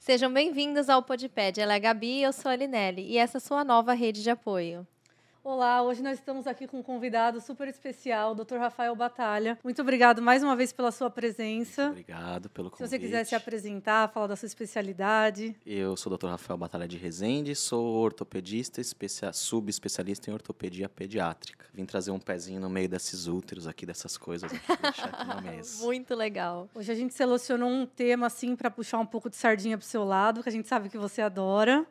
Sejam bem-vindos ao Podped. Ela é a Gabi e eu sou a Linelli. E essa é a sua nova rede de apoio. Olá, hoje nós estamos aqui com um convidado super especial, o Dr. Rafael Batalha. Muito obrigado mais uma vez pela sua presença. Obrigado pelo convite. Se você quiser se apresentar, falar da sua especialidade. Eu sou o Dr. Rafael Batalha de Rezende, sou ortopedista, subespecialista em ortopedia pediátrica. Vim trazer um pezinho no meio desses úteros aqui, dessas coisas, aqui, deixar aqui na mesa. Muito legal. Hoje a gente selecionou um tema assim para puxar um pouco de sardinha pro seu lado, que a gente sabe que você adora.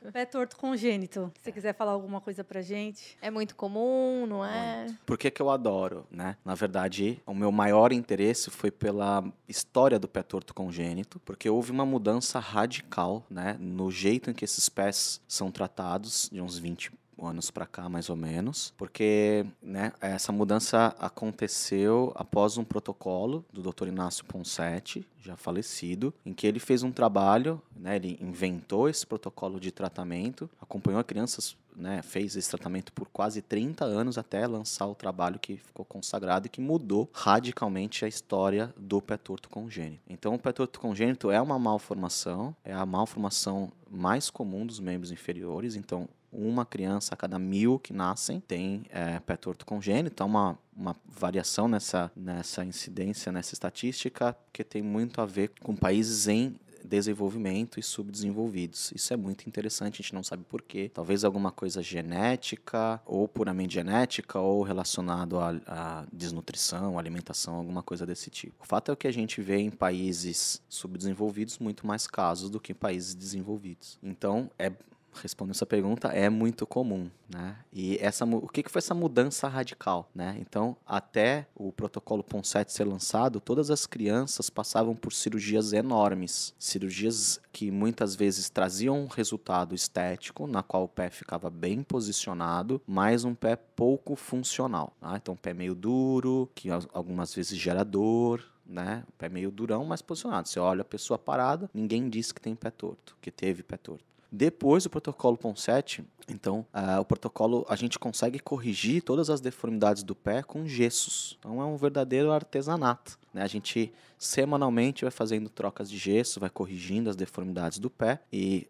O pé torto congênito. Se você quiser falar alguma coisa pra gente. É muito comum, não é? Muito. Por que eu adoro, né? Na verdade, o meu maior interesse foi pela história do pé torto congênito, porque houve uma mudança radical, né, no jeito em que esses pés são tratados, de uns 20 anos para cá, mais ou menos, porque, né, essa mudança aconteceu após um protocolo do Dr. Inácio Ponseti, já falecido, em que ele fez um trabalho, né, ele inventou esse protocolo de tratamento, acompanhou crianças, né, fez esse tratamento por quase 30 anos até lançar o trabalho que ficou consagrado e que mudou radicalmente a história do pé torto congênito. Então, o pé torto congênito é uma malformação, é a malformação mais comum dos membros inferiores, então uma criança a cada 1000 que nascem tem pé torto congênito. É uma variação nessa incidência, nessa estatística, que tem muito a ver com países em desenvolvimento e subdesenvolvidos. Isso é muito interessante, a gente não sabe por quê. Talvez alguma coisa genética, ou puramente genética, ou relacionado à desnutrição, alimentação, alguma coisa desse tipo. O fato é que a gente vê em países subdesenvolvidos muito mais casos do que em países desenvolvidos. Então, respondendo essa pergunta, é muito comum, né? E o que foi essa mudança radical, né? Então, até o protocolo Ponseti ser lançado, todas as crianças passavam por cirurgias enormes, cirurgias que muitas vezes traziam um resultado estético, na qual o pé ficava bem posicionado, mas um pé pouco funcional, tá? Então, pé meio duro, que algumas vezes gera dor, né? O pé meio durão, mas posicionado. Você olha a pessoa parada, ninguém diz que tem pé torto, que teve pé torto. Depois do protocolo Ponseti, então, o protocolo, a gente consegue corrigir todas as deformidades do pé com gessos. Então, é um verdadeiro artesanato, né? A gente, semanalmente, vai fazendo trocas de gesso, vai corrigindo as deformidades do pé e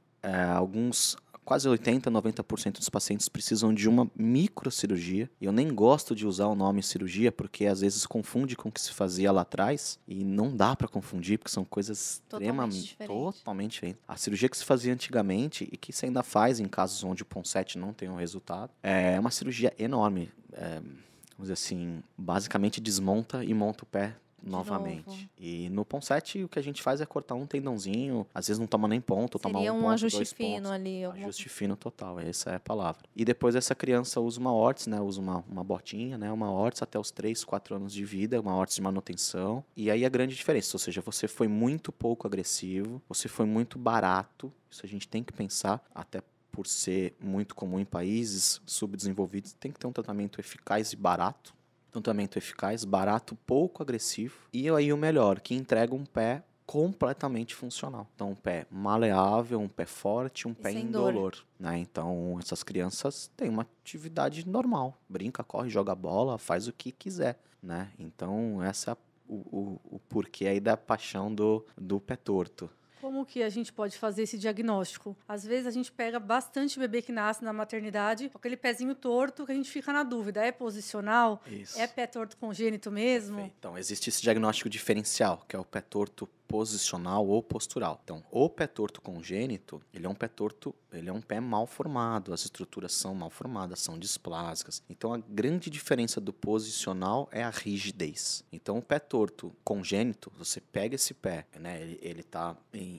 quase 80%, 90% dos pacientes precisam de uma microcirurgia. Eu nem gosto de usar o nome cirurgia, porque às vezes confunde com o que se fazia lá atrás. E não dá para confundir, porque são coisas totalmente diferentes. A cirurgia que se fazia antigamente, e que se ainda faz em casos onde o Ponseti não tem um resultado, é uma cirurgia enorme. Vamos dizer assim, basicamente desmonta e monta o pé novamente. E no Ponseti o que a gente faz é cortar um tendãozinho, às vezes não toma nem ponto, toma um ponto, ajuste 2 fino pontos. ali. Ajuste fino total, essa é a palavra. E depois essa criança usa uma órtese, né? Usa uma botinha, né? Uma órtese até os 3, 4 anos de vida, uma órtese de manutenção. E aí a grande diferença, ou seja, você foi muito pouco agressivo, você foi muito barato, isso a gente tem que pensar, até por ser muito comum em países subdesenvolvidos, tem que ter um tratamento eficaz e barato. Tratamento eficaz, barato, pouco agressivo. E aí o melhor, que entrega um pé completamente funcional. Então, um pé maleável, um pé forte, um pé indolor, né? Então, essas crianças têm uma atividade normal. Brinca, corre, joga bola, faz o que quiser, né? Então, essa é o porquê aí da paixão do pé torto. Como que a gente pode fazer esse diagnóstico? Às vezes a gente pega bastante bebê que nasce na maternidade com aquele pezinho torto que a gente fica na dúvida. É posicional? Isso. É pé torto congênito mesmo? Perfeito. Então, existe esse diagnóstico diferencial, que é o pé torto posicional ou postural. Então, o pé torto congênito, ele é um pé torto, ele é um pé mal formado, as estruturas são mal formadas, são displásicas. Então, a grande diferença do posicional é a rigidez. Então, o pé torto congênito, você pega esse pé, né,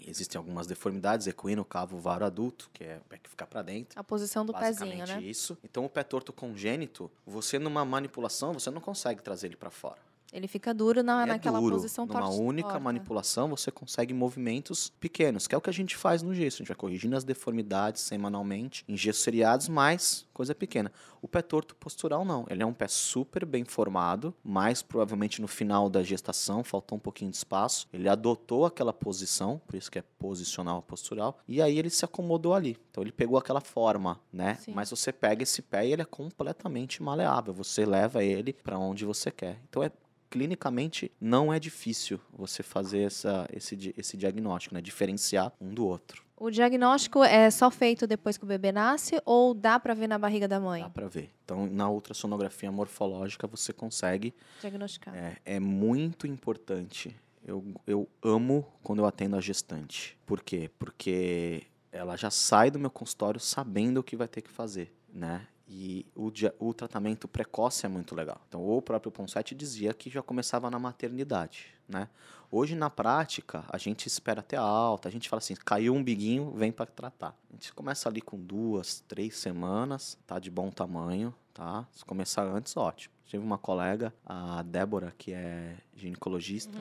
existem algumas deformidades, equino, cavo, varo adulto, que é o pé que fica para dentro. A posição do pezinho, né? Isso. Então, o pé torto congênito, você numa manipulação, você não consegue trazer ele para fora. Ele fica duro naquela posição torta. Numa única manipulação, você consegue movimentos pequenos, que é o que a gente faz no gesso. A gente vai corrigindo as deformidades semanalmente, em gessos seriados, mas coisa pequena. O pé torto postural, não. Ele é um pé super bem formado, mas provavelmente no final da gestação, faltou um pouquinho de espaço. Ele adotou aquela posição, por isso que é posicional postural, e aí ele se acomodou ali. Então, ele pegou aquela forma, né? Sim. Mas você pega esse pé e ele é completamente maleável. Você leva ele para onde você quer. Então, é clinicamente não é difícil você fazer esse diagnóstico, né? Diferenciar um do outro. O diagnóstico é só feito depois que o bebê nasce ou dá para ver na barriga da mãe? Dá para ver. Então, na ultrassonografia morfológica, você consegue. Diagnosticar. É muito importante. Eu amo quando eu atendo a gestante. Por quê? Porque ela já sai do meu consultório sabendo o que vai ter que fazer, né? E o tratamento precoce é muito legal. Então, o próprio Ponseti dizia que já começava na maternidade, né? Hoje, na prática, a gente espera até a alta. A gente fala assim, caiu um umbiguinho, vem para tratar. A gente começa ali com 2, 3 semanas, tá de bom tamanho, tá? Se começar antes, ótimo. Tive uma colega, a Débora, que é ginecologista,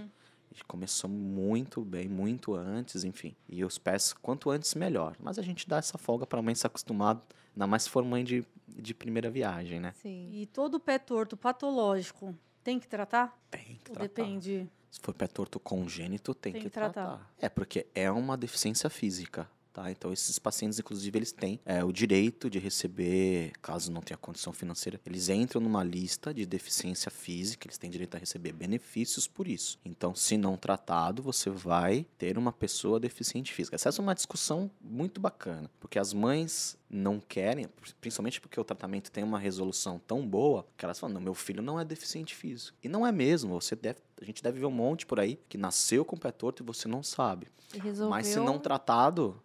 e começou muito bem, muito antes, enfim. E os pés, quanto antes, melhor. Mas a gente dá essa folga para a mãe se acostumar, ainda mais se for mãe de primeira viagem, né? Sim. E todo pé torto patológico tem que tratar? Tem que Ou tratar. depende? Se for pé torto congênito, tem que tratar. tratar. É, porque é uma deficiência física, tá? Então, esses pacientes, inclusive, eles têm o direito de receber, caso não tenha condição financeira, eles entram numa lista de deficiência física, eles têm direito a receber benefícios por isso. Então, se não tratado, você vai ter uma pessoa deficiente física. Essa é uma discussão muito bacana, porque as mães não querem, principalmente porque o tratamento tem uma resolução tão boa, que elas falam, não, meu filho não é deficiente físico. E não é mesmo, a gente deve ver um monte por aí que nasceu com o pé torto e você não sabe. E resolveu... Mas se não tratado,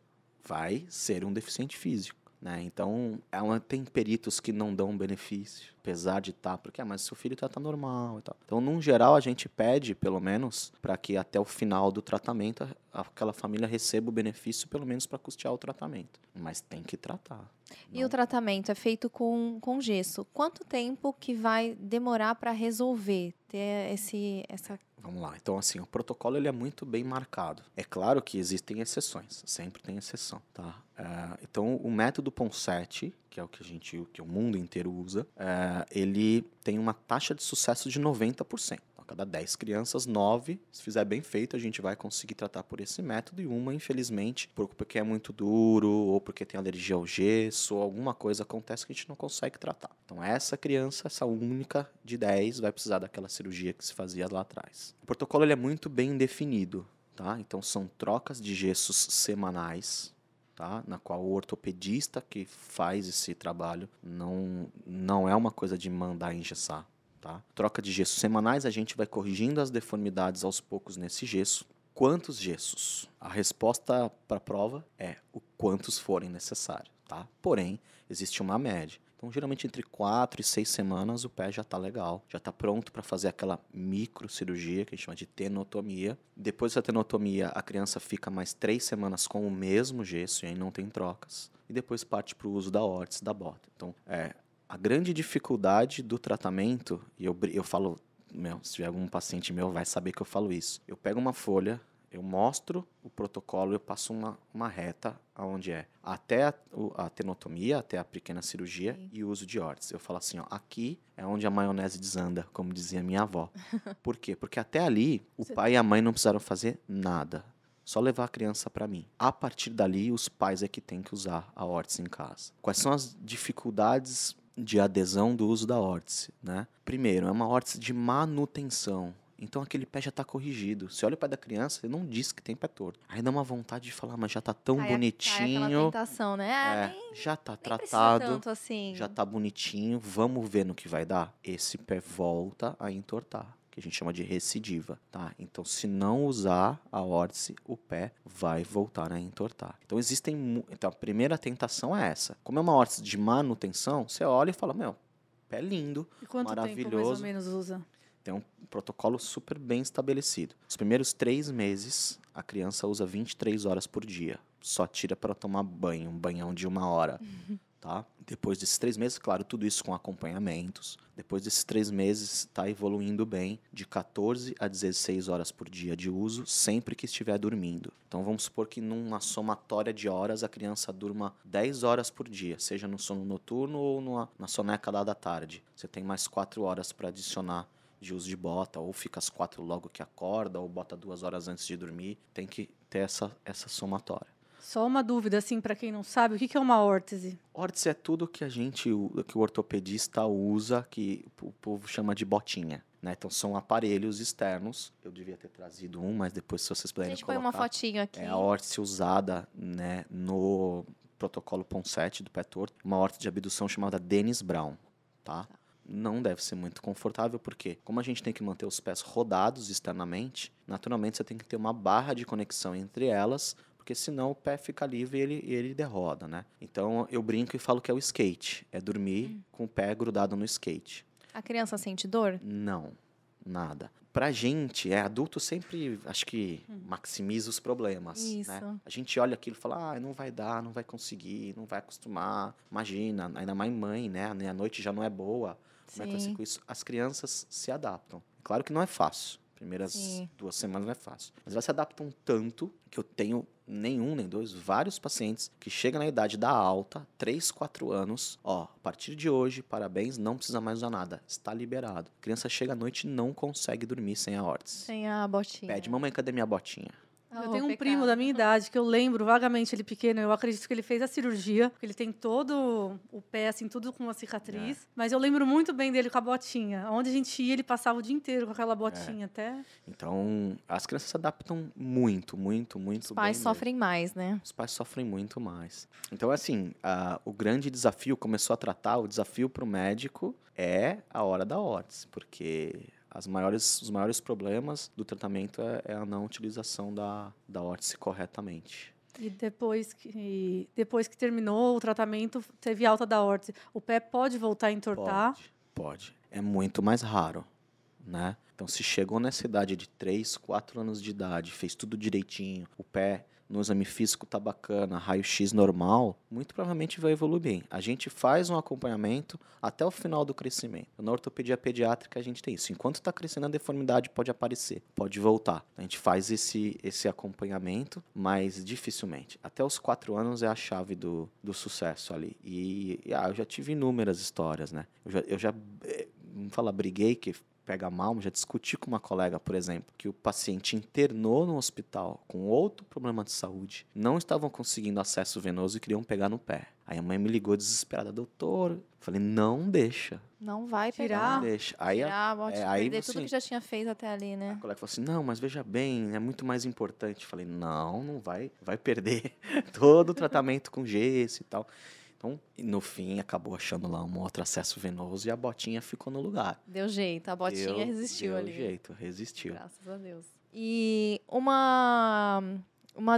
vai ser um deficiente físico, né? Então, tem peritos que não dão benefício, apesar de estar, porque mas seu filho tá normal e tal. Então, num geral, a gente pede, pelo menos, para que até o final do tratamento, aquela família receba o benefício, pelo menos para custear o tratamento. Mas tem que tratar. E o tratamento é feito com gesso. Quanto tempo que vai demorar para resolver ter essa... Vamos lá. Então, assim, o protocolo ele é muito bem marcado. É claro que existem exceções, sempre tem exceção, tá? Então, o método Ponseti, que é o que o mundo inteiro usa, ele tem uma taxa de sucesso de 90%. Então, a cada 10 crianças, 9, se fizer bem feito, a gente vai conseguir tratar por esse método, e uma, infelizmente, porque é muito duro, ou porque tem alergia ao gesso, ou alguma coisa acontece que a gente não consegue tratar. Então, essa criança, essa única de 10, vai precisar daquela cirurgia que se fazia lá atrás. O protocolo ele é muito bem definido, tá? Então, são trocas de gessos semanais, tá? Na qual o ortopedista que faz esse trabalho não é uma coisa de mandar engessar, tá? Troca de gessos semanais, a gente vai corrigindo as deformidades aos poucos nesse gesso. Quantos gessos? A resposta para a prova é o quantos forem necessários, tá? Porém, existe uma média. Então, geralmente, entre 4 e 6 semanas, o pé já está legal. Já está pronto para fazer aquela microcirurgia, que a gente chama de tenotomia. Depois dessa tenotomia, a criança fica mais 3 semanas com o mesmo gesso, e aí não tem trocas. E depois parte para o uso da órtese, da bota. Então, a grande dificuldade do tratamento, e eu falo, se tiver algum paciente meu, vai saber que eu falo isso. Eu pego uma folha, eu mostro o protocolo, eu passo uma reta onde até a tenotomia, até a pequena cirurgia. Sim. E o uso de órtese. Eu falo assim, aqui é onde a maionese desanda, como dizia minha avó. Por quê? Porque até ali, o pai e a mãe não precisaram fazer nada. Só levar a criança para mim. A partir dali, os pais é que têm que usar a órtese em casa. Quais são as dificuldades de adesão do uso da órtese, né? Primeiro, é uma órtese de manutenção. Então, aquele pé já está corrigido. Você olha o pé da criança, ele não diz que tem pé torto. Aí dá uma vontade de falar, mas já está tão bonitinho. Aquela tentação, né? Já está tratado, tanto assim. já está bonitinho, vamos ver no que vai dar. Esse pé volta a entortar, que a gente chama de recidiva, tá? Então, se não usar a órtese, o pé vai voltar a entortar. Então, Então, a primeira tentação é essa. Como é uma órtese de manutenção, você olha e fala, pé lindo, e quanto maravilhoso. Tempo mais ou menos usa? Tem um protocolo super bem estabelecido. Os primeiros 3 meses, a criança usa 23 horas por dia. Só tira para tomar banho, um banhão de 1 hora. Tá? Depois desses 3 meses, claro, tudo isso com acompanhamentos. Depois desses 3 meses, está evoluindo bem, de 14 a 16 horas por dia de uso, sempre que estiver dormindo. Então, vamos supor que numa somatória de horas, a criança durma 10 horas por dia, seja no sono noturno ou na soneca da tarde. Você tem mais 4 horas para adicionar de uso de bota, ou fica às 4 logo que acorda, ou bota 2 horas antes de dormir. Tem que ter essa somatória. Só uma dúvida, assim, para quem não sabe, o que é uma órtese? Órtese é tudo que o ortopedista usa, que o povo chama de botinha. né? Então, são aparelhos externos. Eu devia ter trazido um, mas depois, se vocês A puderem gente põe colocar. uma fotinho aqui. É a órtese usada, né, no protocolo PON7 do pé torto, uma órtese de abdução chamada Dennis Brown, tá? Não deve ser muito confortável, porque como a gente tem que manter os pés rodados externamente, naturalmente você tem que ter uma barra de conexão entre elas, porque senão o pé fica livre e ele derroda, né? Então eu brinco e falo que é o skate, é dormir com o pé grudado no skate. A criança sente dor? Não, nada. Pra gente, adulto sempre, acho que maximiza os problemas, Isso. né? A gente olha aquilo e fala, não vai dar, não vai conseguir, não vai acostumar. Imagina, ainda mais mãe, né? A noite já não é boa. Como é que vai ser com isso? As crianças se adaptam. Claro que não é fácil. Primeiras Sim. 2 semanas não é fácil. Mas elas se adaptam tanto que eu tenho nenhum, nem dois, vários pacientes que chegam na idade da alta, 3, 4 anos. Ó, a partir de hoje, parabéns, não precisa mais usar nada. Está liberado. A criança chega à noite e não consegue dormir sem a órtese. Sem a botinha. Pede, mamãe, cadê minha botinha? Eu tenho um primo da minha idade que eu lembro vagamente ele pequeno. Eu acredito que ele fez a cirurgia, porque ele tem todo o pé, assim, tudo com uma cicatriz. Mas eu lembro muito bem dele com a botinha. Onde a gente ia, ele passava o dia inteiro com aquela botinha até. Então, as crianças se adaptam muito, muito, muito Os pais bem sofrem mais, né? mesmo. Os pais sofrem muito mais. Então, assim, o grande desafio, começou a tratar, o desafio para o médico é a hora da órtese, porque os maiores problemas do tratamento é a não utilização da órtese corretamente. E depois que terminou o tratamento, teve alta da órtese. O pé pode voltar a entortar? Pode. É muito mais raro, né? Então, se chegou nessa idade de 3, 4 anos de idade, fez tudo direitinho, o pé no exame físico tá bacana, raio-x normal, muito provavelmente vai evoluir bem. A gente faz um acompanhamento até o final do crescimento. Na ortopedia pediátrica a gente tem isso. Enquanto está crescendo, a deformidade pode aparecer, pode voltar. A gente faz esse acompanhamento, mas dificilmente. Até os 4 anos é a chave do sucesso ali. E eu já tive inúmeras histórias, né? Eu já vamos falar, briguei, que pega mal, já discuti com uma colega, por exemplo, que o paciente internou no hospital com outro problema de saúde, não estavam conseguindo acesso venoso e queriam pegar no pé. Aí a mãe me ligou desesperada, doutor, eu falei, não deixa. Não vai Tirar? pegar. Não deixa. Aí, Tirar, aí perder você, tudo que já tinha feito até ali, a né? colega falou assim, não, mas veja bem, é muito mais importante. Eu falei, não vai perder todo o tratamento com gesso e tal. Então, no fim, acabou achando lá um outro acesso venoso e a botinha ficou no lugar. Deu jeito, a botinha resistiu ali. Deu jeito, resistiu. Graças a Deus. E uma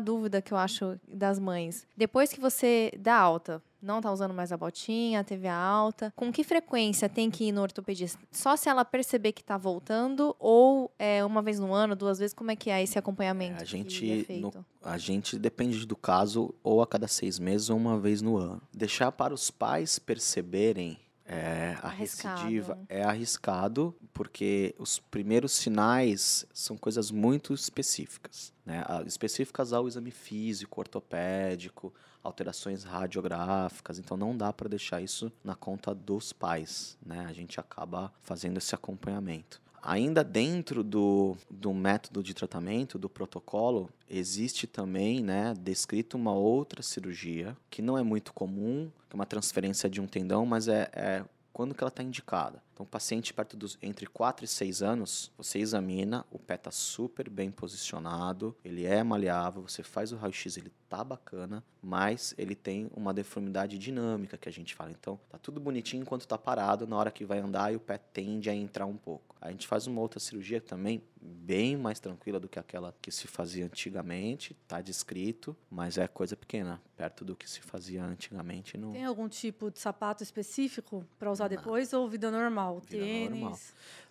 dúvida que eu acho das mães. Depois que você dá alta, não tá usando mais a botinha, teve a alta, com que frequência tem que ir no ortopedista? Só se ela perceber que tá voltando ou uma vez no ano, 2 vezes? Como é que é esse acompanhamento A que é gente, feito? a gente depende do caso, ou a cada 6 meses ou uma vez no ano. Deixar para os pais perceberem a Arriscado. recidiva é arriscado, porque os primeiros sinais são coisas muito específicas, né? Específicas ao exame físico, ortopédico, alterações radiográficas, então não dá para deixar isso na conta dos pais, né? A gente acaba fazendo esse acompanhamento. Ainda dentro do método de tratamento, do protocolo, existe também, né, descrito uma outra cirurgia, que não é muito comum, que é uma transferência de um tendão, mas é quando que ela está indicada. Então, o paciente entre 4 e 6 anos, você examina, o pé está super bem posicionado, ele é maleável, você faz o raio-x, ele tá bacana, mas ele tem uma deformidade dinâmica, que a gente fala. Então, tá tudo bonitinho enquanto tá parado, na hora que vai andar, e o pé tende a entrar um pouco. A gente faz uma outra cirurgia também, bem mais tranquila do que aquela que se fazia antigamente, tá descrito, mas é coisa pequena, perto do que se fazia antigamente. Não... Tem algum tipo de sapato específico para usar depois ou vida normal? Vida Tênis? normal.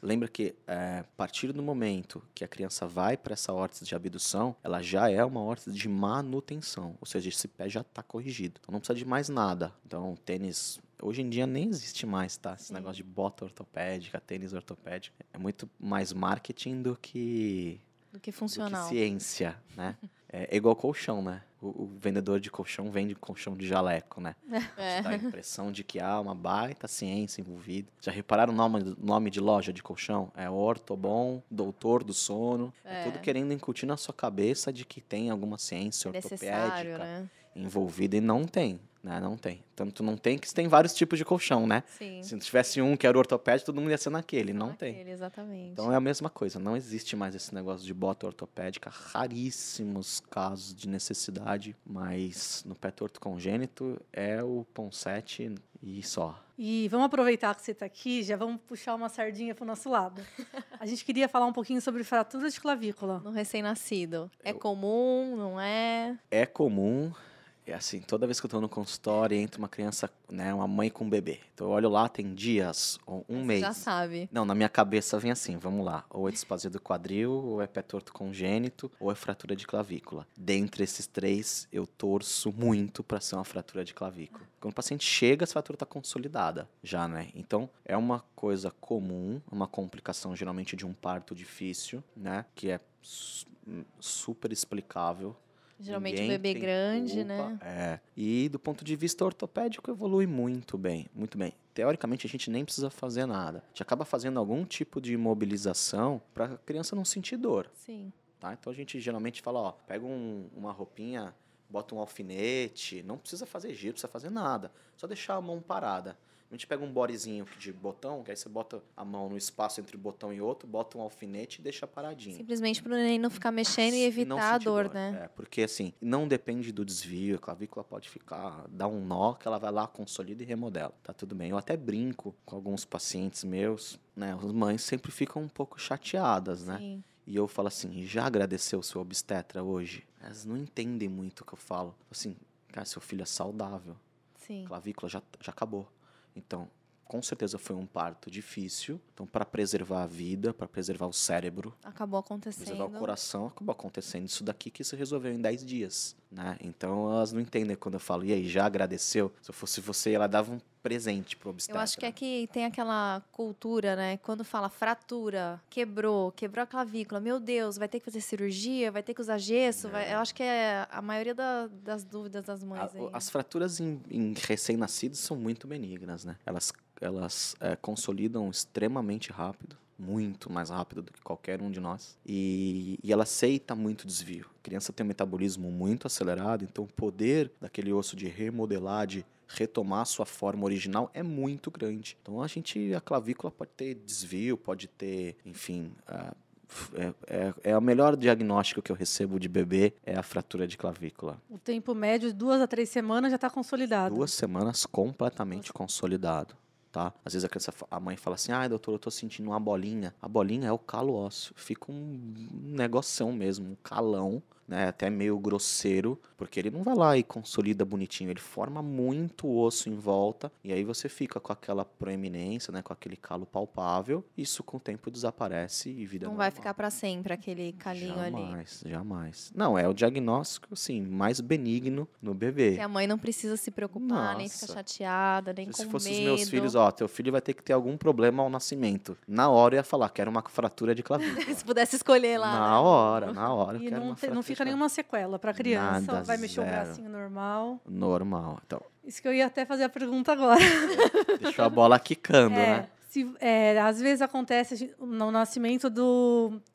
Lembra que a partir do momento que a criança vai para essa órtese de abdução, ela já é uma órtese de manutenção, ou seja, esse pé já está corrigido. Então não precisa de mais nada. Então tênis, hoje em dia nem existe mais, tá? Esse negócio de bota ortopédica, tênis ortopédico, é muito mais marketing do que funcional. do que ciência, né? É igual colchão, né? O vendedor de colchão vende colchão de jaleco, né? Te dá a impressão de que há uma baita ciência envolvida. Já repararam o nome de loja de colchão? É Ortobon, Doutor do Sono. É tudo querendo incutir na sua cabeça de que tem alguma ciência ortopédica né? envolvida, e não tem. né? Não tem. Tanto não tem que tem vários tipos de colchão, né? Sim. Se não tivesse um que era ortopédico, todo mundo ia ser naquele. Não tem. Aquele, exatamente. Então é a mesma coisa. Não existe mais esse negócio de bota ortopédica. Raríssimos casos de necessidade, mas no pé torto congênito é o Ponsete e só. E vamos aproveitar que você está aqui, já vamos puxar uma sardinha para o nosso lado. A gente queria falar um pouquinho sobre fratura de clavícula. No recém-nascido. É comum, não é? É comum. É assim, toda vez que eu tô no consultório, entra uma criança, né, uma mãe com um bebê. Então eu olho lá, tem dias, ou um Você mês. já sabe. Não, na minha cabeça vem assim, vamos lá. Ou é displasia do quadril, ou é pé torto congênito, ou é fratura de clavícula. Dentre esses três, eu torço muito para ser uma fratura de clavícula. Quando o paciente chega, essa fratura está consolidada já, né? Então, é uma coisa comum, uma complicação geralmente de um parto difícil, né? Que é super explicável. Geralmente Ninguém bebê tem grande, culpa. né? É. E do ponto de vista ortopédico, evolui muito bem, muito bem. Teoricamente, a gente nem precisa fazer nada. A gente acaba fazendo algum tipo de imobilização para a criança não sentir dor, Sim. tá? Então, a gente geralmente fala, ó, pega uma roupinha, bota um alfinete, não precisa fazer giro, não precisa fazer nada. Só deixar a mão parada. A gente pega um bodezinho de botão, que aí você bota a mão no espaço entre um botão e outro, bota um alfinete e deixa paradinho. Simplesmente para o neném não ficar mexendo e E não evitar a sentir dor, né? É, porque assim, não depende do desvio, a clavícula pode ficar, dá um nó que ela vai lá, consolida e remodela. Tá tudo bem. Eu até brinco com alguns pacientes meus, né? As mães sempre ficam um pouco chateadas, né? Sim. E eu falo assim, já agradeceu o seu obstetra hoje? Elas não entendem muito o que eu falo. Assim, cara, seu filho é saudável. Sim. Clavícula já acabou. Então, com certeza foi um parto difícil. Então, para preservar a vida, para preservar o cérebro, Acabou acontecendo. preservar o coração, acabou acontecendo isso daqui que se resolveu em 10 dias, né? Então, elas não entendem quando eu falo, e aí, já agradeceu? Se eu fosse você, ela dava um presente pro obstetra. Eu acho que aqui tem aquela cultura, né? Quando fala fratura, quebrou a clavícula, meu Deus, vai ter que fazer cirurgia, vai ter que usar gesso. Eu acho que é a maioria das dúvidas das mães aí. As fraturas em recém-nascidos são muito benignas, né? Elas consolidam extremamente rápido, muito mais rápido do que qualquer um de nós. E ela aceita muito desvio. A criança tem um metabolismo muito acelerado, então o poder daquele osso de remodelar, de retomar sua forma original é muito grande. Então a clavícula pode ter desvio, pode ter, enfim... É o melhor diagnóstico que eu recebo de bebê é a fratura de clavícula. O tempo médio, 2 a 3 semanas, já está consolidado. 2 semanas completamente consolidado, tá? Às vezes a mãe fala assim, doutor, eu tô sentindo uma bolinha. A bolinha é o calo ósseo. Fica um negoção mesmo, um calão, né? Até meio grosseiro, porque ele não vai lá e consolida bonitinho, ele forma muito osso em volta, e aí você fica com aquela proeminência, né? Com aquele calo palpável, isso com o tempo desaparece e vida Não normal. vai ficar para sempre aquele calinho ali. Jamais. Não, é o diagnóstico, assim, mais benigno no bebê. Que a mãe não precisa se preocupar, nem ficar chateada, nem com medo. Se fosse os meus filhos, teu filho vai ter que ter algum problema ao nascimento. Na hora eu ia falar que era uma fratura de clavícula. Se pudesse escolher lá. Na hora. E não fica nenhuma sequela para a criança. Nada, vai mexer zero. o bracinho normal. Normal. Então, Isso que eu ia até fazer a pergunta agora. deixou a bola quicando, né? Às vezes acontece no nascimento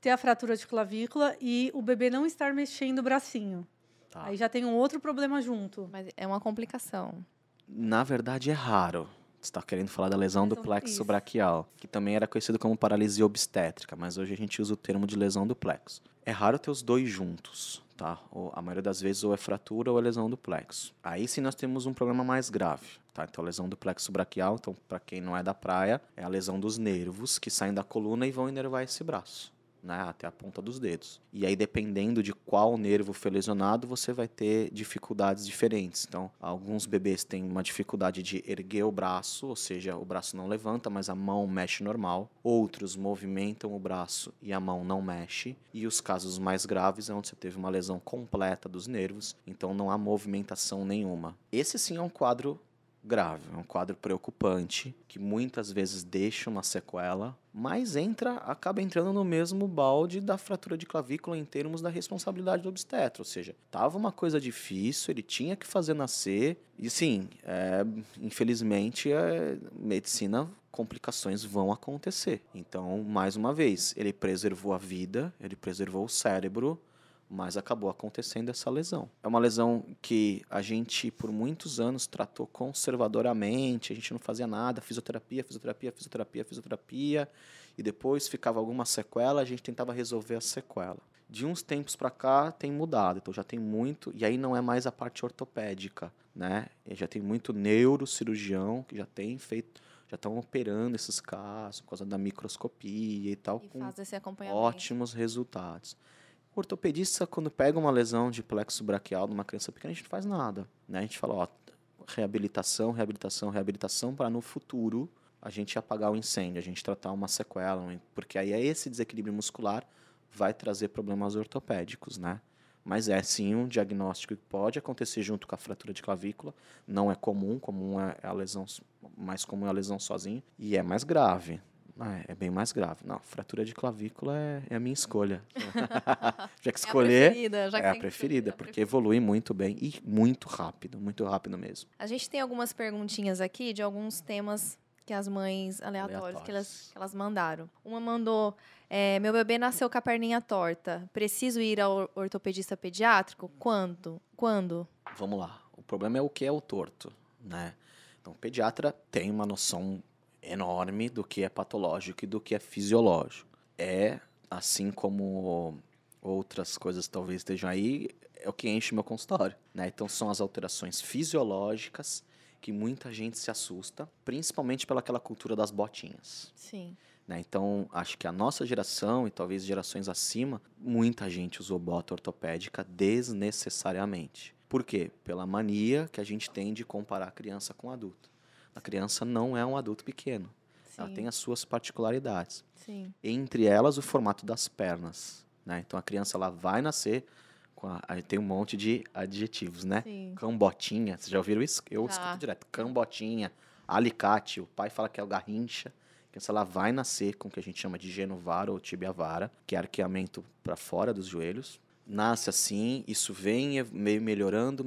ter a fratura de clavícula e o bebê não estar mexendo o bracinho. Tá. Aí já tem um outro problema junto. Mas é uma complicação. Na verdade, é raro. Você está querendo falar da lesão do plexo braquial, que também era conhecido como paralisia obstétrica, mas hoje a gente usa o termo de lesão do plexo. É raro ter os dois juntos, tá? A maioria das vezes ou é fratura ou é lesão do plexo. Aí sim nós temos um problema mais grave, tá? Então a lesão do plexo braquial, então para quem não é da praia, é a lesão dos nervos que saem da coluna e vão inervar esse braço, né, até a ponta dos dedos. E aí, dependendo de qual nervo foi lesionado, você vai ter dificuldades diferentes. Então, alguns bebês têm uma dificuldade de erguer o braço, ou seja, o braço não levanta, mas a mão mexe normal. Outros movimentam o braço e a mão não mexe. E os casos mais graves é onde você teve uma lesão completa dos nervos, então não há movimentação nenhuma. Esse sim é um quadro grave, é um quadro preocupante, que muitas vezes deixa uma sequela, mas acaba entrando no mesmo balde da fratura de clavícula em termos da responsabilidade do obstetra, ou seja, estava uma coisa difícil, ele tinha que fazer nascer, e sim, infelizmente, medicina, complicações vão acontecer. Então, mais uma vez, ele preservou a vida, ele preservou o cérebro, mas acabou acontecendo essa lesão. É uma lesão que a gente, por muitos anos, tratou conservadoramente, a gente não fazia nada, fisioterapia, e depois ficava alguma sequela, a gente tentava resolver a sequela. De uns tempos para cá tem mudado, então já tem muito, e aí não é mais a parte ortopédica, né? E já tem muito neurocirurgião que já tem feito, já estão operando esses casos por causa da microscopia e tal, E com faz esse acompanhamento. ótimos resultados. O ortopedista, quando pega uma lesão de plexo braquial numa criança pequena, a gente não faz nada, né? A gente fala, ó, reabilitação, para no futuro a gente apagar o incêndio, a gente tratar uma sequela, porque aí esse desequilíbrio muscular vai trazer problemas ortopédicos, né? Mas é sim um diagnóstico que pode acontecer junto com a fratura de clavícula. Não é comum, é a lesão, mais comum é a lesão sozinha. E é mais grave. É bem mais grave. Não, fratura de clavícula é a minha escolha. Já que escolher, é a preferida, porque evolui muito bem e muito rápido mesmo. A gente tem algumas perguntinhas aqui de alguns temas que as mães aleatórios que elas mandaram. Uma mandou, meu bebê nasceu com a perninha torta. Preciso ir ao ortopedista pediátrico? Quando? Vamos lá. O problema é o que é o torto, né? Então, o pediatra tem uma noção enorme do que é patológico e do que é fisiológico. Assim como outras coisas talvez estejam aí, é o que enche meu consultório, né? Então, são as alterações fisiológicas que muita gente se assusta, principalmente pelaquela cultura das botinhas. Sim. Né? Então, acho que a nossa geração, e talvez gerações acima, muita gente usou bota ortopédica desnecessariamente. Por quê? Pela mania que a gente tem de comparar a criança com o adulto. A criança não é um adulto pequeno. Sim. Ela tem as suas particularidades. Sim. Entre elas, o formato das pernas. Né? Então, a criança ela vai nascer tem um monte de adjetivos, né? Sim. Cambotinha, vocês já ouviram isso? Eu escuto direto. Cambotinha, alicate, o pai fala que é o garrincha. A criança ela vai nascer com o que a gente chama de genovara ou tibia-vara, que é arqueamento para fora dos joelhos. Nasce assim, isso vem meio melhorando,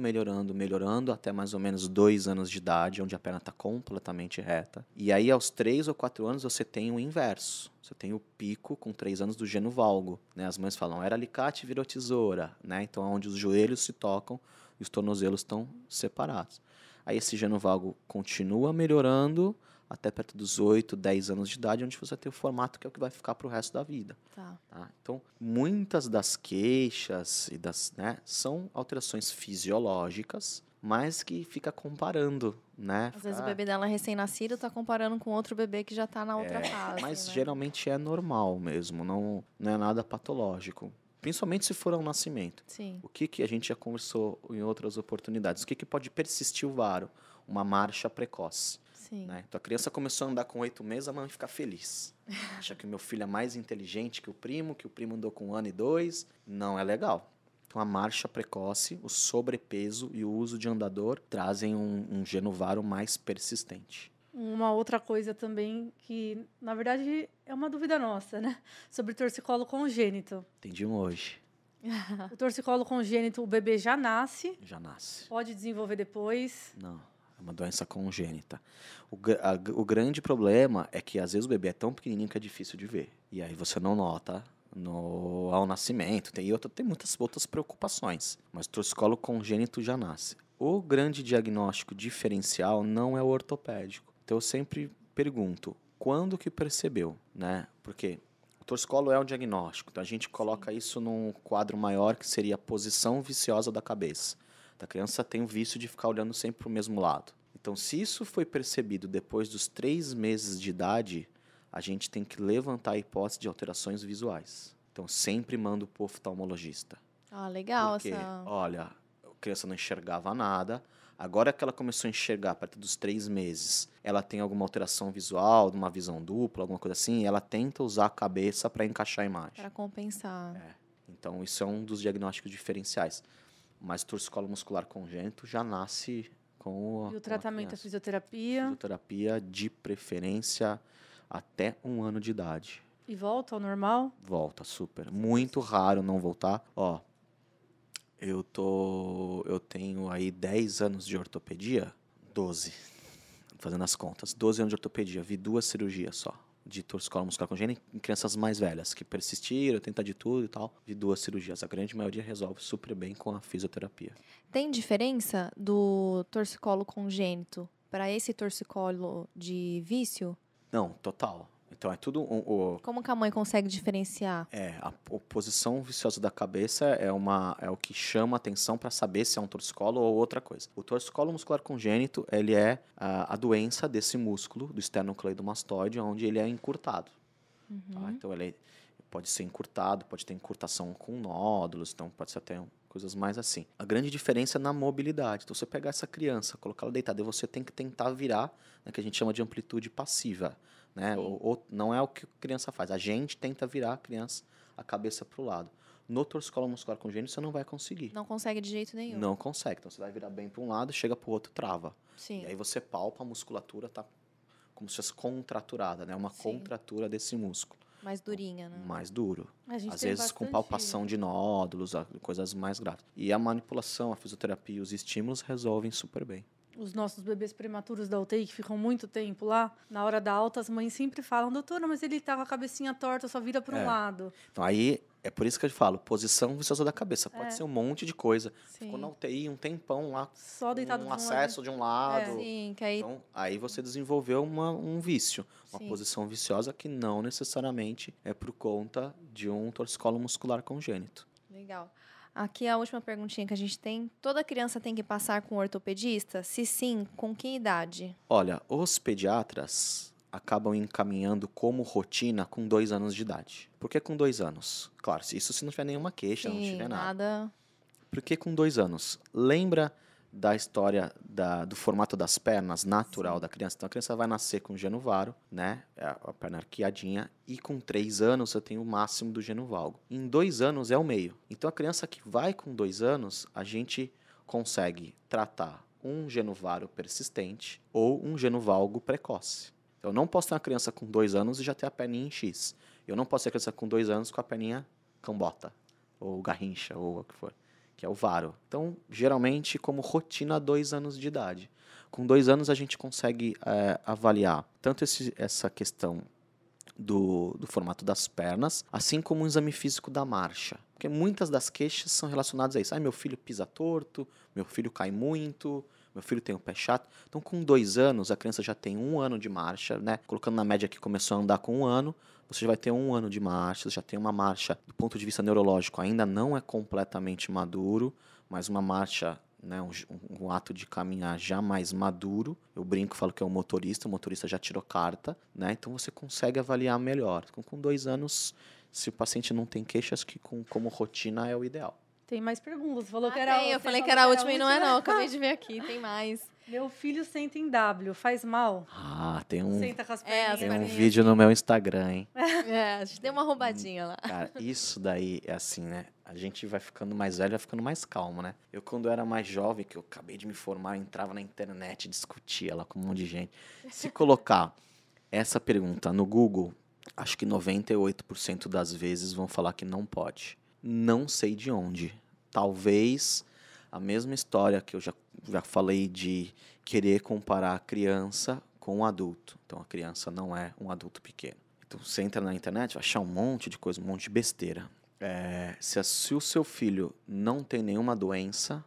até mais ou menos 2 anos de idade, onde a perna está completamente reta. E aí, aos 3 ou 4 anos, você tem o inverso. Você tem o pico com 3 anos do geno-valgo. Né? As mães falam, era alicate, virou tesoura. Né? Então, onde os joelhos se tocam e os tornozelos estão separados. Aí, esse geno-valgo continua melhorando até perto dos 8, 10 anos de idade, onde você tem o formato que é o que vai ficar para o resto da vida. Tá. Então, muitas das queixas são alterações fisiológicas, mas que fica comparando, né? Às vezes o bebê dela recém-nascido está comparando com outro bebê que já está na outra fase. Mas né? geralmente é normal mesmo, não é nada patológico. Principalmente se for ao nascimento. Sim. O que a gente já conversou em outras oportunidades? O que pode persistir o varo? Uma marcha precoce. Sim. Né? Então a criança começou a andar com 8 meses, a mãe fica feliz. Acha que o meu filho é mais inteligente que o primo andou com 1 ano e 2. Não é legal. Então a marcha precoce, o sobrepeso e o uso de andador trazem um genovaro mais persistente. Uma outra coisa também que, na verdade, é uma dúvida nossa, né? Sobre torcicolo congênito. Entendi hoje. O torcicolo congênito, o bebê já nasce? Já nasce. Pode desenvolver depois? Não. É uma doença congênita. O grande problema é que, às vezes, o bebê é tão pequenininho que é difícil de ver. E aí você não nota ao nascimento. Tem muitas outras preocupações. Mas o torcicolo congênito já nasce. O grande diagnóstico diferencial não é o ortopédico. Então, eu sempre pergunto, quando que percebeu? Né? Porque o torcicolo é um diagnóstico. Então, a gente coloca isso num quadro maior, que seria a posição viciosa da cabeça. A criança tem o vício de ficar olhando sempre para o mesmo lado. Então, se isso foi percebido depois dos 3 meses de idade, a gente tem que levantar a hipótese de alterações visuais. Então, sempre mando para o oftalmologista. Ah, legal. Porque, olha, a criança não enxergava nada. Agora que ela começou a enxergar, perto dos 3 meses, ela tem alguma alteração visual, uma visão dupla, alguma coisa assim, e ela tenta usar a cabeça para encaixar a imagem. Para compensar. Então, isso é um dos diagnósticos diferenciais. Mas torcicolo muscular congênito já nasce com E o tratamento é fisioterapia? Fisioterapia, de preferência, até 1 ano de idade. E volta ao normal? Volta, super. Muito raro não voltar. Ó, eu tenho aí 10 anos de ortopedia, 12, fazendo as contas. 12 anos de ortopedia, vi 2 cirurgias só. de torcicolo muscular congênito em crianças mais velhas, que persistiram, tenta de tudo e tal, de 2 cirurgias. A grande maioria resolve super bem com a fisioterapia. Tem diferença do torcicolo congênito para esse torcicolo de vício? Não, total. Então é tudo Como que a mãe consegue diferenciar? a posição viciosa da cabeça é o que chama a atenção para saber se é um torcicolo ou outra coisa. O torcicolo muscular congênito, ele é a doença desse músculo, do esternocleidomastoide, onde ele é encurtado. Tá? Então ele pode ser encurtado, pode ter encurtação com nódulos, então pode ser até coisas mais assim. A grande diferença é na mobilidade. Então você pegar essa criança, colocar ela deitada, e você tem que tentar virar, né, que a gente chama de amplitude passiva. Né? Ou não é o que a criança faz. A gente tenta virar a criança, a cabeça para o lado. No torcicolo muscular congênito, você não vai conseguir. Não consegue de jeito nenhum. Não consegue. Então, você vai virar bem para um lado, chega para o outro, trava. Sim. E aí você palpa, a musculatura tá como se fosse contraturada, né? Uma contratura desse músculo. Mais durinha, né? Mais duro. Às vezes com palpação de nódulos, coisas mais graves. E a manipulação, a fisioterapia e os estímulos resolvem super bem. Os nossos bebês prematuros da UTI, que ficam muito tempo lá, na hora da alta, as mães sempre falam, doutora, mas ele tá com a cabecinha torta, só vira para um lado. Então aí, é por isso que eu falo, posição viciosa da cabeça. Pode ser um monte de coisa. Sim. Ficou na UTI um tempão lá, Só deitado um acesso de um lado. Sim, que aí... Então, aí você desenvolveu um vício, uma Sim. posição viciosa que não necessariamente é por conta de um torcicolo muscular congênito. Legal. Aqui a última perguntinha que a gente tem. Toda criança tem que passar com um ortopedista? Se sim, com que idade? Olha, os pediatras acabam encaminhando como rotina com 2 anos de idade. Por que com 2 anos? Claro, isso se não tiver nenhuma queixa, não tiver nada. Por que com 2 anos? Lembra da história do formato das pernas natural da criança? Então, a criança vai nascer com genovaro, né? A perna arqueadinha, e com 3 anos eu tenho o máximo do genovalgo. Em 2 anos é o meio. Então, a criança que vai com 2 anos, a gente consegue tratar um genovaro persistente ou um genovalgo precoce. Eu não posso ter uma criança com 2 anos e já ter a perninha em X. Eu não posso ter a criança com 2 anos com a perninha cambota, ou garrincha, ou o que for, que é o varo. Então, geralmente, como rotina, 2 anos de idade. Com 2 anos, a gente consegue avaliar tanto essa questão do formato das pernas, assim como um exame físico da marcha. Porque muitas das queixas são relacionadas a isso. Meu filho pisa torto, meu filho cai muito, meu filho tem o pé chato. Então, com 2 anos, a criança já tem 1 ano de marcha, né? Colocando na média que começou a andar com 1 ano, você já vai ter 1 ano de marcha, já tem uma marcha, do ponto de vista neurológico, ainda não é completamente maduro, mas uma marcha, né, um ato de caminhar já mais maduro. Eu brinco, falo que é o motorista já tirou carta, né? Então você consegue avaliar melhor. Então, com 2 anos, se o paciente não tem queixas, que como rotina é o ideal. Tem mais perguntas. Falou que era eu falei que era a última e não é não. Acabei de ver aqui, tem mais. Meu filho senta em W, faz mal? Tem um, Senta com as perninhas. tem um vídeo no meu Instagram, hein? A gente deu uma roubadinha lá. Cara, isso daí é assim, né? A gente vai ficando mais velho, vai ficando mais calmo, né? Eu, quando era mais jovem, que eu acabei de me formar, eu entrava na internet, discutia lá com um monte de gente. Se colocar essa pergunta no Google, acho que 98% das vezes vão falar que não pode. Não sei de onde. Talvez a mesma história que eu já falei de querer comparar a criança com um adulto. Então, a criança não é um adulto pequeno. Então, você entra na internet, vai achar um monte de coisa, um monte de besteira. Se o seu filho não tem nenhuma doença,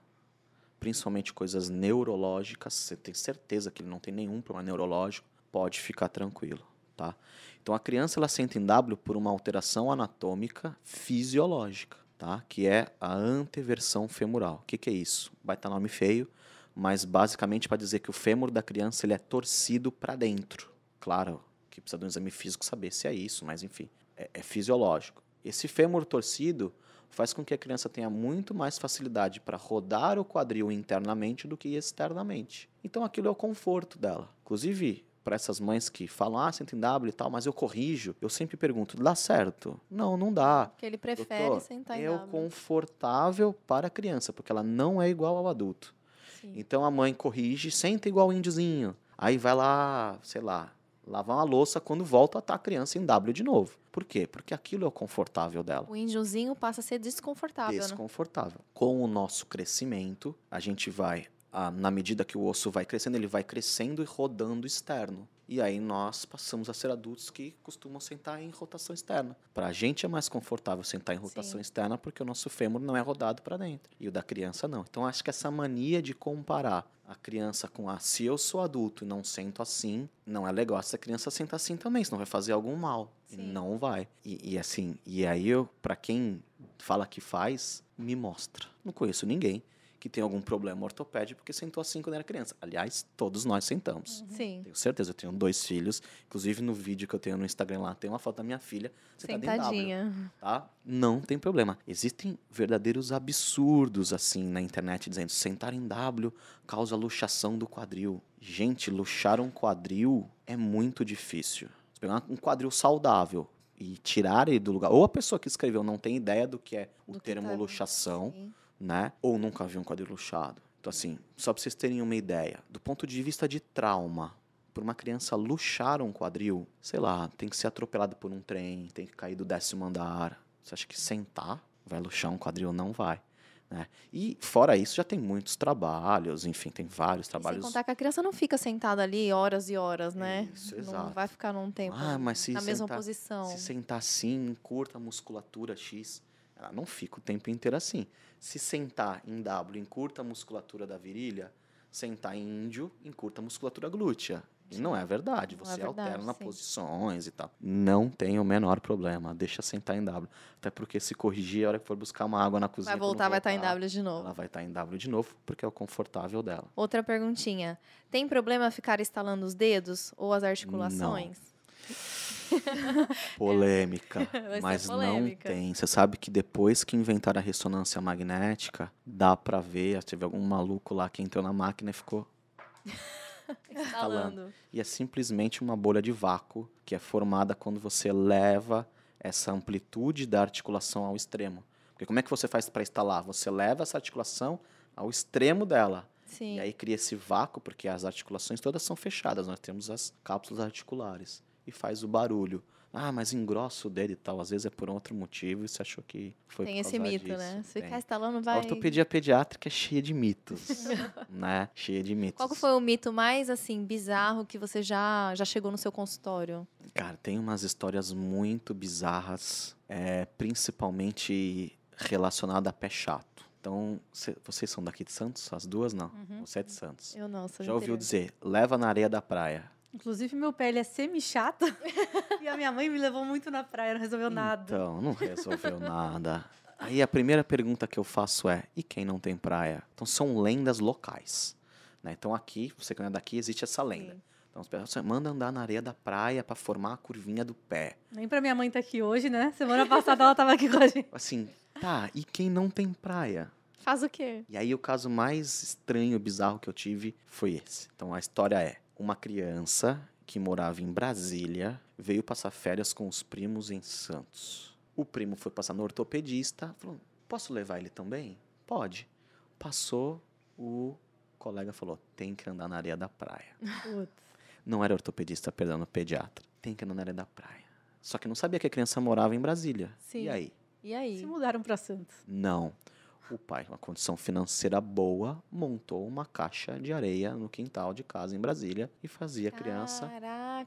principalmente coisas neurológicas, você tem certeza que ele não tem nenhum problema neurológico, pode ficar tranquilo, tá? Então, a criança ela senta em W por uma alteração anatômica fisiológica, tá? Que é a anteversão femoral. O que é isso? Vai estar nome feio, mas basicamente para dizer que o fêmur da criança ele é torcido para dentro. Claro que precisa de um exame físico saber se é isso, mas enfim, é fisiológico. Esse fêmur torcido faz com que a criança tenha muito mais facilidade para rodar o quadril internamente do que externamente. Então aquilo é o conforto dela. Inclusive, para essas mães que falam, senta em W e tal, mas eu corrijo, eu sempre pergunto, dá certo? Não, não dá. Porque ele prefere Doutor, sentar em é o W. confortável para a criança, porque ela não é igual ao adulto. Sim. Então a mãe corrige, senta igual o índiozinho. Aí vai lá, sei lá, lavar uma louça, quando volta tá a criança em W de novo. Por quê? Porque aquilo é o confortável dela. O índiozinho passa a ser desconfortável, né? Desconfortável. Com o nosso crescimento, a gente vai na medida que o osso vai crescendo, ele vai crescendo e rodando externo. E aí nós passamos a ser adultos que costumam sentar em rotação externa. Para a gente é mais confortável sentar em rotação externa porque o nosso fêmur não é rodado para dentro. E o da criança não. Então acho que essa mania de comparar a criança com se eu sou adulto e não sento assim, não é legal. Se a criança senta assim também, senão vai fazer algum mal. E não vai. E aí para quem fala que faz, me mostra. Não conheço ninguém que tem algum problema ortopédico porque sentou assim quando era criança. Aliás, todos nós sentamos. Sim. Tenho certeza, eu tenho 2 filhos. Inclusive, no vídeo que eu tenho no Instagram lá, tem uma foto da minha filha sentada em W, tá? Não tem problema. Existem verdadeiros absurdos, assim, na internet, dizendo sentar em W causa luxação do quadril. Gente, luxar um quadril é muito difícil. Você pegar um quadril saudável e tirar ele do lugar... Ou a pessoa que escreveu não tem ideia do que é o termo luxação... Sim. Né? Ou nunca viu um quadril luxado. Então, assim, só para vocês terem uma ideia, do ponto de vista de trauma, por uma criança luxar um quadril, sei lá, tem que ser atropelado por um trem, tem que cair do 10º andar. Você acha que sentar vai luxar um quadril? Não vai. Né? E, fora isso, já tem muitos trabalhos, enfim, tem vários trabalhos. Sem contar que a criança não fica sentada ali horas e horas, né? Isso, não exato. vai ficar num tempo Mas se na mesma sentar, posição. Se sentar assim, encurta a musculatura X. Ela não fica o tempo inteiro assim. Se sentar em W, encurta a musculatura da virilha. Sentar em índio, encurta a musculatura glútea. E não é verdade. Você alterna posições e tal. Não tem o menor problema. Deixa sentar em W. Até porque se corrigir, a hora que for buscar uma água na cozinha... Vai estar em W de novo. Ela vai estar em W de novo, porque é o confortável dela. Outra perguntinha. Tem problema ficar estalando os dedos ou as articulações? Polêmica, mas polêmica. Não tem. Você sabe que depois que inventaram a ressonância magnética, dá pra ver, teve algum maluco lá que entrou na máquina e ficou estalando. E é simplesmente uma bolha de vácuo que é formada quando você leva essa amplitude da articulação ao extremo. Porque como é que você faz para estalar? Você leva essa articulação ao extremo dela. Sim. E aí cria esse vácuo, porque as articulações todas são fechadas. Nós temos as cápsulas articulares. E faz o barulho. Mas engrossa o dedo e tal. Às vezes é por outro motivo e você achou que foi por causa disso. Tem esse mito, né? Se ficar estalando, vai... A ortopedia pediátrica é cheia de mitos, né? Cheia de mitos. Qual que foi o mito mais, assim, bizarro que você já chegou no seu consultório? Cara, tem umas histórias muito bizarras, principalmente relacionadas a pé chato. Então, vocês são daqui de Santos? As duas, não? Você é de Santos. Eu não, sou Já ouviu dizer, leva na areia da praia. Inclusive, meu pé ele é semi-chata. E a minha mãe me levou muito na praia, não resolveu nada. Então, não resolveu nada. Aí a primeira pergunta que eu faço é, e quem não tem praia? Então, são lendas locais. Né? Então, aqui, você que não é daqui, existe essa lenda. Sim. Então, as pessoas mandam andar na areia da praia para formar a curvinha do pé. Nem pra minha mãe estar aqui hoje, né? Semana passada ela estava aqui com a gente. Assim, tá, e quem não tem praia? Faz o quê? E aí, o caso mais estranho, bizarro que eu tive foi esse. Então, a história é, uma criança que morava em Brasília veio passar férias com os primos em Santos. O primo foi passar no ortopedista, falou, posso levar ele também? Pode. Passou, o colega falou, tem que andar na areia da praia. Não era ortopedista, perdão, no pediatra. Tem que andar na areia da praia. Só que não sabia que a criança morava em Brasília. Sim. E aí? Se mudaram para Santos. Não. O pai, com uma condição financeira boa, montou uma caixa de areia no quintal de casa em Brasília e fazia a criança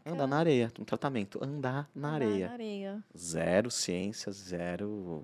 andar na areia, um tratamento, andar na areia. Zero ciência, zero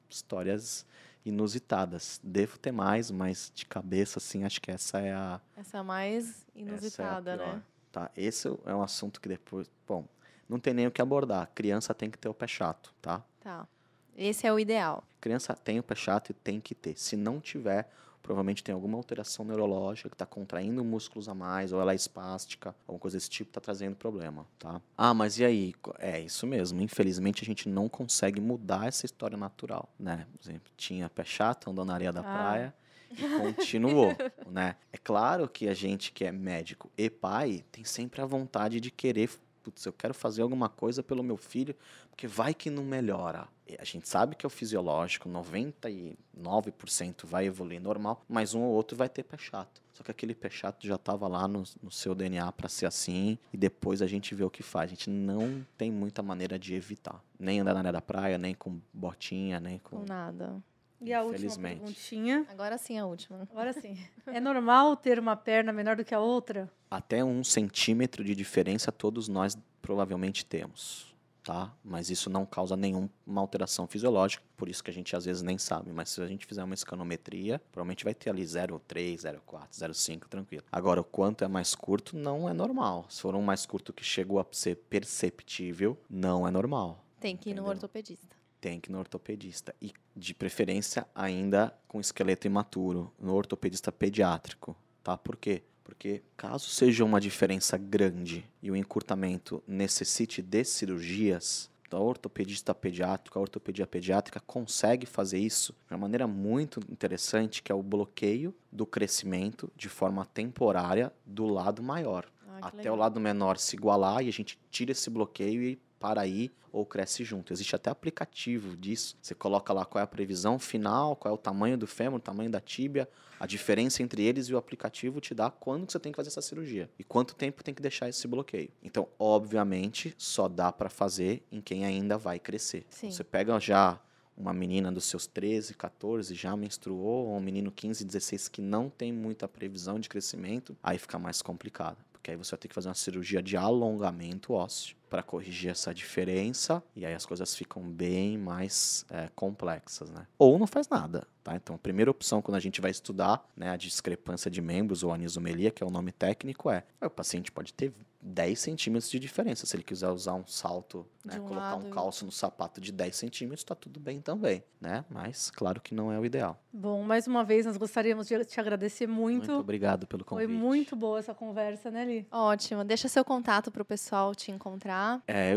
histórias inusitadas. Devo ter mais, mas de cabeça, assim, acho que essa é a... Essa é a mais inusitada, né? Tá, esse é um assunto que depois... Bom, não tem nem o que abordar. Criança tem que ter o pé chato, tá? Tá. Esse é o ideal. Criança tem o pé chato e tem que ter. Se não tiver, provavelmente tem alguma alteração neurológica que está contraindo músculos a mais, ou ela é espástica, alguma coisa desse tipo está trazendo problema, tá? Mas e aí? É isso mesmo. Infelizmente, a gente não consegue mudar essa história natural, né? Por exemplo, tinha pé chato, andou na areia da praia e continuou, né? É claro que a gente que é médico e pai tem sempre a vontade de querer... Putz, eu quero fazer alguma coisa pelo meu filho, porque vai que não melhora. E a gente sabe que é o fisiológico, 99% vai evoluir normal, mas um ou outro vai ter pé chato. Só que aquele pé chato já estava lá no seu DNA para ser assim, e depois a gente vê o que faz. A gente não tem muita maneira de evitar. Nem andar na areia da praia, nem com botinha, nem com... nada. E a última Infelizmente. perguntinha. Agora sim, a última. Agora sim. É normal ter uma perna menor do que a outra? Até 1 centímetro de diferença todos nós provavelmente temos, tá? Mas isso não causa nenhuma alteração fisiológica, por isso que a gente às vezes nem sabe. Mas se a gente fizer uma escanometria, provavelmente vai ter ali 0,3, 0,4, 0,5, tranquilo. Agora, o quanto é mais curto não é normal. Se for um mais curto que chegou a ser perceptível, não é normal. Tem que ir no Entendeu? ortopedista. Tem que ir no ortopedista. E, de preferência, ainda com esqueleto imaturo, no ortopedista pediátrico, tá? Por quê? Porque caso seja uma diferença grande e o encurtamento necessite de cirurgias, a ortopedista pediátrico, a ortopedia pediátrica consegue fazer isso de uma maneira muito interessante, que é o bloqueio do crescimento de forma temporária do lado maior. Que Até legal. o lado menor se igualar e a gente tira esse bloqueio e para aí ou cresce junto. Existe até aplicativo disso. Você coloca lá qual é a previsão final, qual é o tamanho do fêmur, o tamanho da tíbia, a diferença entre eles, e o aplicativo te dá quando que você tem que fazer essa cirurgia e quanto tempo tem que deixar esse bloqueio. Então, obviamente, só dá para fazer em quem ainda vai crescer. Sim. Você pega já uma menina dos seus 13, 14, já menstruou, ou um menino 15, 16 que não tem muita previsão de crescimento, aí fica mais complicado. Porque aí você vai ter que fazer uma cirurgia de alongamento ósseo para corrigir essa diferença, e aí as coisas ficam bem mais complexas, né? Ou não faz nada, tá? Então, a primeira opção quando a gente vai estudar, né, a discrepância de membros ou anisomelia, que é o nome técnico, o paciente pode ter 10 centímetros de diferença. Se ele quiser usar um salto, né, De um colocar lado um e calço no sapato de 10 centímetros, tá tudo bem também, né? Mas, claro que não é o ideal. Bom, mais uma vez, nós gostaríamos de te agradecer muito. Muito obrigado pelo Foi convite. muito boa essa conversa, né, Li? Ótimo. Deixa seu contato para o pessoal te encontrar.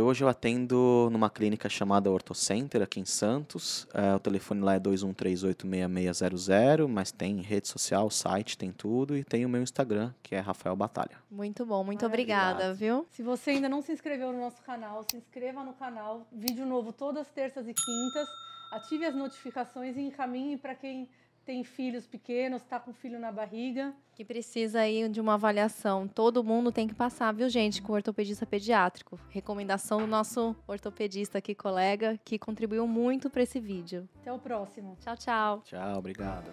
Hoje eu atendo numa clínica chamada OrtoCenter, aqui em Santos. O telefone lá é 21386600, mas tem rede social, site, tem tudo. E tem o meu Instagram, que é Rafael Batalha. Muito bom. Muito Maravilha. obrigada, viu? Se você ainda não se inscreveu no nosso canal, se inscreva no canal. Vídeo novo todas terças e quintas. Ative as notificações e encaminhe para quem tem filhos pequenos, está com filho na barriga. Que precisa aí de uma avaliação. Todo mundo tem que passar, viu, gente, com o ortopedista pediátrico. Recomendação do nosso ortopedista aqui, colega, que contribuiu muito para esse vídeo. Até o próximo. Tchau, tchau. Tchau, obrigado.